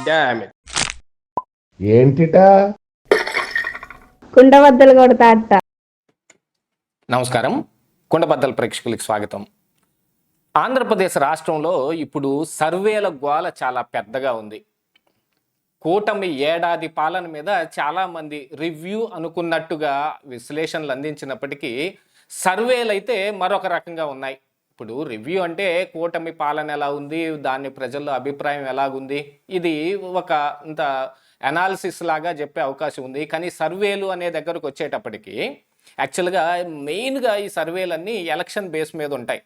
Damn it. ఏంటిటా కుండబద్దలు కొడతా అట్ట. నమస్కారం, కుండబద్దల ప్రేక్షకులకు స్వాగతం. ఆంధ్రప్రదేశ్ రాష్ట్రంలో ఇప్పుడు సర్వేల గోల చాలా పెద్దగా ఉంది. కూటమి ఏడాది పాలన మీద చాలామంది రివ్యూ అనుకున్నట్టుగా విశ్లేషణలు అందించినప్పటికీ సర్వేలు అయితే మరొక రకంగా ఉన్నాయి. ఇప్పుడు రివ్యూ అంటే కూటమి పాలన ఎలా ఉంది, దాని ప్రజల్లో అభిప్రాయం ఎలాగుంది, ఇది ఒక ఇంత అనాలిసిస్ లాగా చెప్పే అవకాశం ఉంది. కానీ సర్వేలు అనే దగ్గరకు వచ్చేటప్పటికి యాక్చువల్గా మెయిన్గా ఈ సర్వేలన్నీ ఎలక్షన్ బేస్ మీద ఉంటాయి.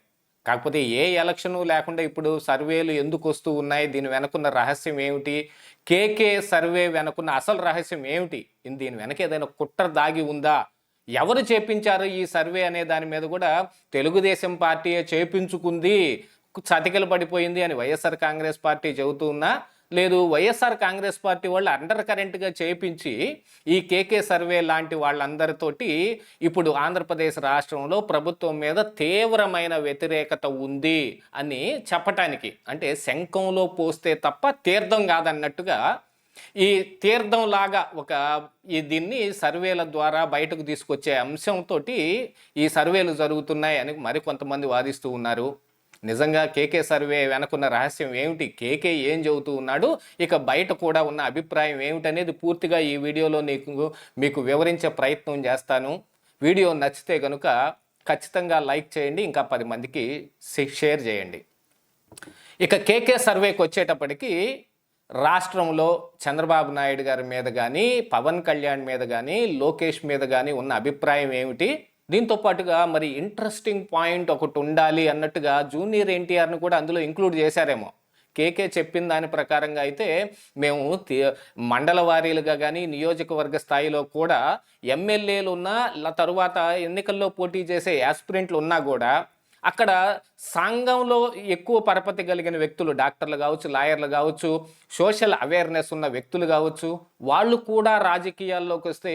కాకపోతే ఏ ఎలక్షను లేకుండా ఇప్పుడు సర్వేలు ఎందుకు వస్తూ ఉన్నాయి, దీని వెనుకున్న రహస్యం ఏమిటి, కేకే సర్వే వెనుకున్న అసలు రహస్యం ఏమిటి, దీని వెనక ఏదైనా కుట్ర దాగి ఉందా, ఎవరు చేపించారు ఈ సర్వే అనే దాని మీద కూడా తెలుగుదేశం పార్టీ చేపించుకుంది, చతికిల పడిపోయింది అని వైఎస్ఆర్ కాంగ్రెస్ పార్టీ చెబుతూ ఉన్నా, లేదు వైఎస్ఆర్ కాంగ్రెస్ పార్టీ వాళ్ళు అండర్ కరెంట్గా చేయించి ఈ కేకే సర్వే లాంటి వాళ్ళందరితోటి ఇప్పుడు ఆంధ్రప్రదేశ్ రాష్ట్రంలో ప్రభుత్వం మీద తీవ్రమైన వ్యతిరేకత ఉంది అని చెప్పటానికి, అంటే శంఖంలో పోస్తే తప్ప తీర్థం కాదన్నట్టుగా ఈ తీర్థం లాగా దీన్ని సర్వేల ద్వారా బయటకు తీసుకొచ్చే అంశంతో ఈ సర్వేలు జరుగుతున్నాయి అని మరికొంతమంది వాదిస్తూ ఉన్నారు. నిజంగా కేకే సర్వే వెనుకున్న రహస్యం ఏమిటి, కేకే ఏం చెబుతూ ఉన్నాడు, ఇక బయట కూడా ఉన్న అభిప్రాయం ఏమిటనేది పూర్తిగా ఈ వీడియోలో మీకు వివరించే ప్రయత్నం చేస్తాను. వీడియో నచ్చితే కనుక ఖచ్చితంగా లైక్ చేయండి, ఇంకా 10 మందికి షేర్ చేయండి. ఇక కేకే సర్వేకి వచ్చేటప్పటికి రాష్ట్రంలో చంద్రబాబు నాయుడు గారి మీద కానీ, పవన్ కళ్యాణ్ మీద కానీ, లోకేష్ మీద కానీ ఉన్న అభిప్రాయం ఏమిటి, దీంతో పాటుగా మరి ఇంట్రెస్టింగ్ పాయింట్ ఒకటి ఉండాలి అన్నట్టుగా జూనియర్ ఎన్టీఆర్ను కూడా అందులో ఇంక్లూడ్ చేశారేమో. కేకే చెప్పిన దాని ప్రకారంగా అయితే మేము మండల వారీలుగా కానీ నియోజకవర్గ స్థాయిలో కూడా ఎమ్మెల్యేలు ఉన్నా, తరువాత ఎన్నికల్లో పోటీ చేసే యాస్పిరెంట్లు ఉన్నా కూడా అక్కడ సంఘంలో ఎక్కువ పరపతి కలిగిన వ్యక్తులు, డాక్టర్లు కావచ్చు, లాయర్లు కావచ్చు, సోషల్ అవేర్నెస్ ఉన్న వ్యక్తులు కావచ్చు, వాళ్ళు కూడా రాజకీయాల్లోకి వస్తే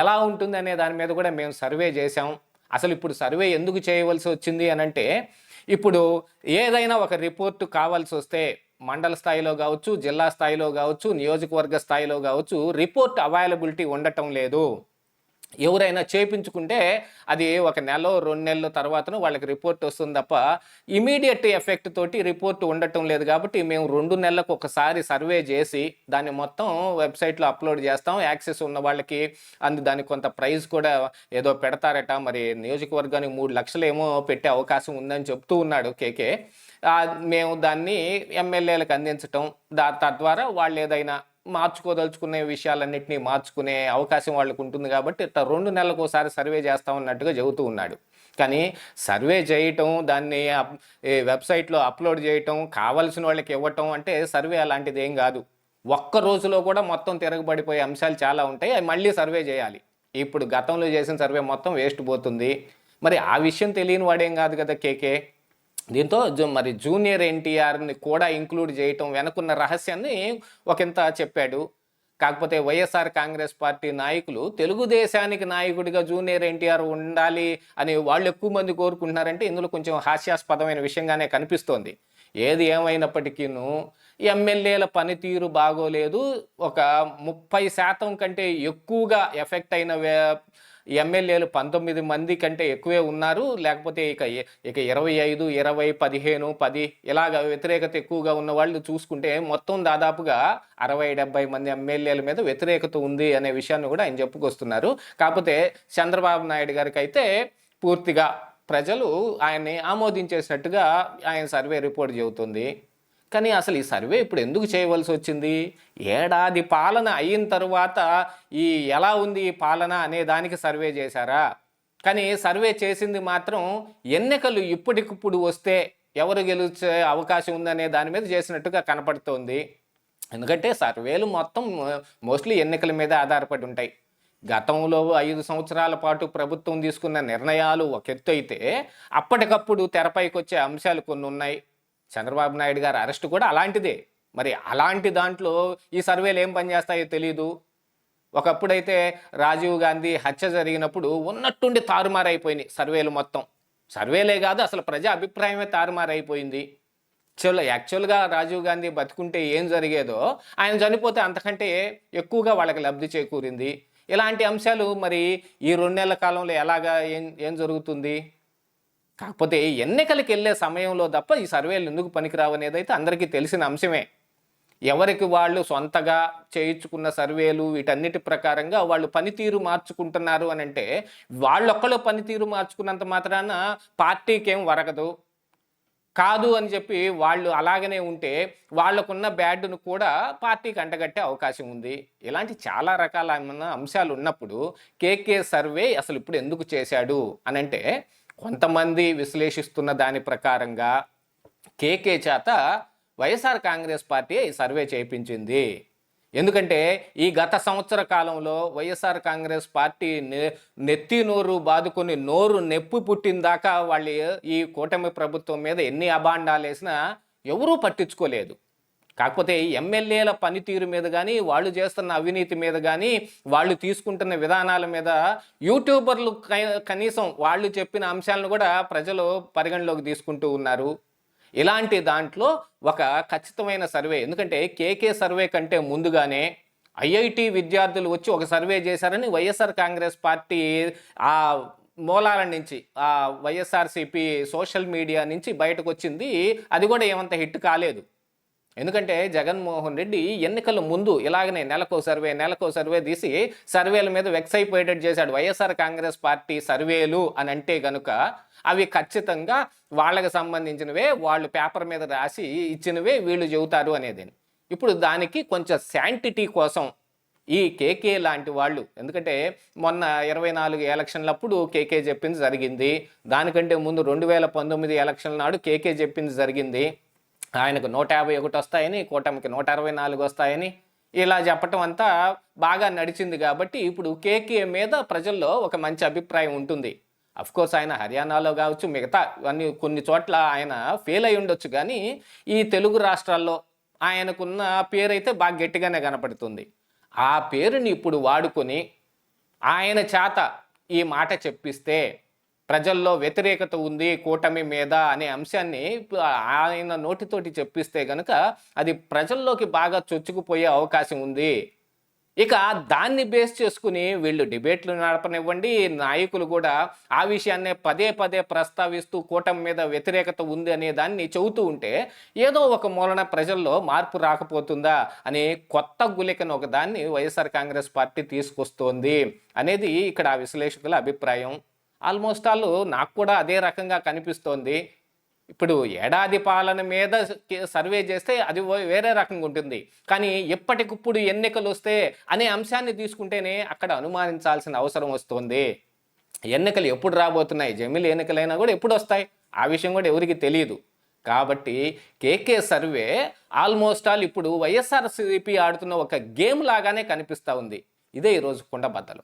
ఎలా ఉంటుంది అనే దాని మీద కూడా మేము సర్వే చేసాం. అసలు ఇప్పుడు సర్వే ఎందుకు చేయవలసి వచ్చింది అనంటే, ఇప్పుడు ఏదైనా ఒక రిపోర్టు కావాల్సి వస్తే మండల స్థాయిలో కావచ్చు, జిల్లా స్థాయిలో కావచ్చు, నియోజకవర్గ స్థాయిలో కావచ్చు, రిపోర్ట్ అవైలబిలిటీ ఉండటం లేదు. ఎవరైనా చేయించుకుంటే అది 1 నెల 2 నెలల తర్వాతను వాళ్ళకి రిపోర్ట్ వస్తుంది తప్ప ఇమీడియట్ ఎఫెక్ట్ తోటి రిపోర్ట్ ఉండటం లేదు. కాబట్టి మేము 2 నెలలకు ఒకసారి సర్వే చేసి దాన్ని మొత్తం వెబ్సైట్లో అప్లోడ్ చేస్తాం. యాక్సెస్ ఉన్న వాళ్ళకి దానికి కొంత ప్రైజ్ కూడా ఏదో పెడతారట, మరి నియోజకవర్గానికి 3 లక్షలు ఏమో పెట్టే అవకాశం ఉందని చెప్తూ ఉన్నాడు కేకే. మేము దాన్ని ఎమ్మెల్యేలకు అందించటం, తద్వారా వాళ్ళు ఏదైనా మార్చుకోదలుచుకునే విషయాలన్నింటినీ మార్చుకునే అవకాశం వాళ్ళకు ఉంటుంది. కాబట్టి 2 నెలలకు ఒకసారి సర్వే చేస్తామన్నట్టుగా చెబుతూ ఉన్నాడు. కానీ సర్వే చేయటం, దాన్ని వెబ్సైట్లో అప్లోడ్ చేయటం, కావలసిన వాళ్ళకి ఇవ్వటం అంటే సర్వే అలాంటిది ఏం కాదు. ఒక్క రోజులో కూడా మొత్తం తిరగబడిపోయే అంశాలు చాలా ఉంటాయి, అవి మళ్ళీ సర్వే చేయాలి. ఇప్పుడు గతంలో చేసిన సర్వే మొత్తం వేస్ట్ పోతుంది. మరి ఆ విషయం తెలియని వాడేం కాదు కదా కేకే. దీంతో మరి జూనియర్ ఎన్టీఆర్ని కూడా ఇంక్లూడ్ చేయటం వెనుకున్న రహస్యాన్ని ఒకంత చెప్పాడు. కాకపోతే వైఎస్ఆర్ కాంగ్రెస్ పార్టీ నాయకులు తెలుగుదేశానికి నాయకుడిగా జూనియర్ ఎన్టీఆర్ ఉండాలి అని వాళ్ళు ఎక్కువ మంది కోరుకుంటున్నారంటే ఇందులో కొంచెం హాస్యాస్పదమైన విషయంగానే కనిపిస్తోంది. ఏది ఏమైనప్పటికీను ఎమ్మెల్యేల పనితీరు బాగోలేదు. ఒక 30% కంటే ఎక్కువగా ఎఫెక్ట్ అయిన ఎమ్మెల్యేలు 19 మంది కంటే ఎక్కువే ఉన్నారు. లేకపోతే ఇక 25, 20, 15, 10 ఇలాగ వ్యతిరేకత ఎక్కువగా ఉన్న వాళ్ళు చూసుకుంటే మొత్తం దాదాపుగా 60-70 మంది ఎమ్మెల్యేల మీద వ్యతిరేకత ఉంది అనే విషయాన్ని కూడా ఆయన చెప్పుకొస్తున్నారు. కాకపోతే చంద్రబాబు నాయుడు గారికి అయితే పూర్తిగా ప్రజలు ఆయన్ని ఆమోదించేసినట్టుగా ఆయన సర్వే రిపోర్ట్ చెబుతుంది. కానీ అసలు ఈ సర్వే ఇప్పుడు ఎందుకు చేయవలసి వచ్చింది? ఏడాది పాలన అయిన తరువాత ఎలా ఉంది ఈ పాలన అనే దానికి సర్వే చేశారా? కానీ సర్వే చేసింది మాత్రం ఎన్నికలు ఇప్పటికిప్పుడు వస్తే ఎవరు గెలిచే అవకాశం ఉందనే దాని మీద చేసినట్టుగా కనపడుతోంది. ఎందుకంటే సర్వేలు మొత్తం మోస్ట్లీ ఎన్నికల మీద ఆధారపడి ఉంటాయి. గతంలో 5 సంవత్సరాల పాటు ప్రభుత్వం తీసుకున్న నిర్ణయాలు ఒక ఎత్తు అయితే, అప్పటికప్పుడు తెరపైకి వచ్చే అంశాలు కొన్ని ఉన్నాయి. చంద్రబాబు నాయుడు గారి అరెస్ట్ కూడా అలాంటిదే. మరి అలాంటి దాంట్లో ఈ సర్వేలు ఏం పనిచేస్తాయో తెలీదు. ఒకప్పుడైతే రాజీవ్ గాంధీ హత్య జరిగినప్పుడు ఉన్నట్టుండి తారుమారైపోయినాయి సర్వేలు మొత్తం. సర్వేలే కాదు, అసలు ప్రజా అభిప్రాయమే తారుమారైపోయింది. యాక్చువల్గా రాజీవ్ గాంధీ బతుకుంటే ఏం జరిగేదో ఆయన చనిపోతే అంతకంటే ఎక్కువగా వాళ్ళకి లబ్ధి చేకూరింది. ఇలాంటి అంశాలు మరి ఈ 2 నెలల కాలంలో ఎలాగా ఏం జరుగుతుంది? కాకపోతే ఎన్నికలకు వెళ్ళే సమయంలో తప్ప ఈ సర్వేలు ఎందుకు పనికిరావు అనేది అయితే అందరికీ తెలిసిన అంశమే. ఎవరికి వాళ్ళు సొంతగా చేయించుకున్న సర్వేలు వీటన్నిటి ప్రకారంగా వాళ్ళు పనితీరు మార్చుకుంటున్నారు అని అంటే, వాళ్ళొక్కళ్ళు పనితీరు మార్చుకున్నంత మాత్రాన పార్టీకేం ఒరగదు. కాదు అని చెప్పి వాళ్ళు అలాగనే ఉంటే వాళ్ళకున్న బ్యాడ్ను కూడా పార్టీకి అంటగట్టే అవకాశం ఉంది. ఇలాంటి చాలా రకాలైన అంశాలు ఉన్నప్పుడు కేకే సర్వే అసలు ఇప్పుడు ఎందుకు చేశాడు అనంటే, కొంతమంది విశ్లేషిస్తున్న దాని ప్రకారంగా కేకే చేత వైఎస్ఆర్ కాంగ్రెస్ పార్టీ ఈ సర్వే చేయించింది. ఎందుకంటే ఈ గత సంవత్సర కాలంలో వైఎస్ఆర్ కాంగ్రెస్ పార్టీ నెత్తి నోరు బాదుకొని నోరు నొప్పి పుట్టిన దాకా వాళ్ళు ఈ కూటమి ప్రభుత్వం మీద ఎన్ని అభాండాలు వేసినా ఎవరూ పట్టించుకోలేదు. కాకపోతే ఎమ్మెల్యేల పనితీరు మీద కానీ, వాళ్ళు చేస్తున్న అవినీతి మీద కానీ, వాళ్ళు తీసుకుంటున్న విధానాల మీద యూట్యూబర్లు కనీసం వాళ్ళు చెప్పిన అంశాలను కూడా ప్రజలు పరిగణలోకి తీసుకుంటూ ఉన్నారు. ఇలాంటి దాంట్లో ఒక ఖచ్చితమైన సర్వే, ఎందుకంటే కేకే సర్వే కంటే ముందుగానే ఐఐటి విద్యార్థులు వచ్చి ఒక సర్వే చేశారని వైఎస్ఆర్ కాంగ్రెస్ పార్టీ ఆ మూలాల నుంచి, ఆ వైఎస్ఆర్సీపీ సోషల్ మీడియా నుంచి బయటకు వచ్చింది. అది కూడా ఏమంత హిట్ కాలేదు. ఎందుకంటే జగన్మోహన్ రెడ్డి ఎన్నికల ముందు ఇలాగనే నెలకో సర్వే తీసి సర్వేల మీద వెక్స్ అయిపోయేటట్టు చేశాడు. వైఎస్ఆర్ కాంగ్రెస్ పార్టీ సర్వేలు అని అంటే గనుక అవి ఖచ్చితంగా వాళ్ళకి సంబంధించినవే, వాళ్ళు పేపర్ మీద రాసి ఇచ్చినవే వీళ్ళు చెబుతారు అనేది. ఇప్పుడు దానికి కొంచెం శాంటిటీ కోసం ఈ కేకే లాంటి వాళ్ళు, ఎందుకంటే మొన్న 24 ఎలక్షన్లప్పుడు కేకే చెప్పింది జరిగింది. దానికంటే ముందు 2019 ఎలక్షన్ల నాడు కేకే చెప్పింది జరిగింది. ఆయనకు 151 వస్తాయని, కూటమికి 164 వస్తాయని ఇలా చెప్పటం అంతా బాగా నడిచింది. కాబట్టి ఇప్పుడు కేకే మీద ప్రజల్లో ఒక మంచి అభిప్రాయం ఉంటుంది. అఫ్కోర్స్ ఆయన హర్యానాలో కావచ్చు, మిగతా కొన్ని చోట్ల ఆయన ఫెయిల్ అయి ఉండొచ్చు, కానీ ఈ తెలుగు రాష్ట్రాల్లో ఆయనకున్న పేరైతే బాగా గట్టిగానే కనపడుతుంది. ఆ పేరుని ఇప్పుడు వాడుకొని ఆయన చేత ఈ మాట చెప్పిస్తే ప్రజల్లో వ్యతిరేకత ఉంది కూటమి మీద అనే అంశాన్ని ఆయన నోటితోటి చెప్పిస్తే కనుక అది ప్రజల్లోకి బాగా చొచ్చుకుపోయే అవకాశం ఉంది. ఇక దాన్ని బేస్ చేసుకుని వీళ్ళు డిబేట్లు నడపనివ్వండి, నాయకులు కూడా ఆ విషయాన్నే పదే పదే ప్రస్తావిస్తూ కూటమి మీద వ్యతిరేకత ఉంది అనే దాన్ని చెబుతూ ఉంటే ఏదో ఒక మూలన ప్రజల్లో మార్పు రాకపోతుందా అనే కొత్త గులికను ఒక దాన్ని వైఎస్ఆర్ కాంగ్రెస్ పార్టీ తీసుకొస్తోంది అనేది ఇక్కడ విశ్లేషకుల అభిప్రాయం. ఆల్మోస్ట్ ఆల్ నాకు కూడా అదే రకంగా కనిపిస్తోంది. ఇప్పుడు ఏడాది పాలన మీద సర్వే చేస్తే అది వేరే రకంగా ఉంటుంది, కానీ ఎప్పటికిప్పుడు ఎన్నికలు వస్తే అనే అంశాన్ని తీసుకుంటేనే అక్కడ అనుమానించాల్సిన అవసరం వస్తుంది. ఎన్నికలు ఎప్పుడు రాబోతున్నాయి, జమిలి ఎన్నికలైనా కూడా ఎప్పుడు వస్తాయి, ఆ విషయం కూడా ఎవరికి తెలియదు. కాబట్టి కేకే సర్వే ఆల్మోస్ట్ ఆల్ ఇప్పుడు వైఎస్ఆర్సీపీ ఆడుతున్న ఒక గేమ్ లాగానే కనిపిస్తూ ఉంది. ఇదే ఈరోజు కుండబద్దలు.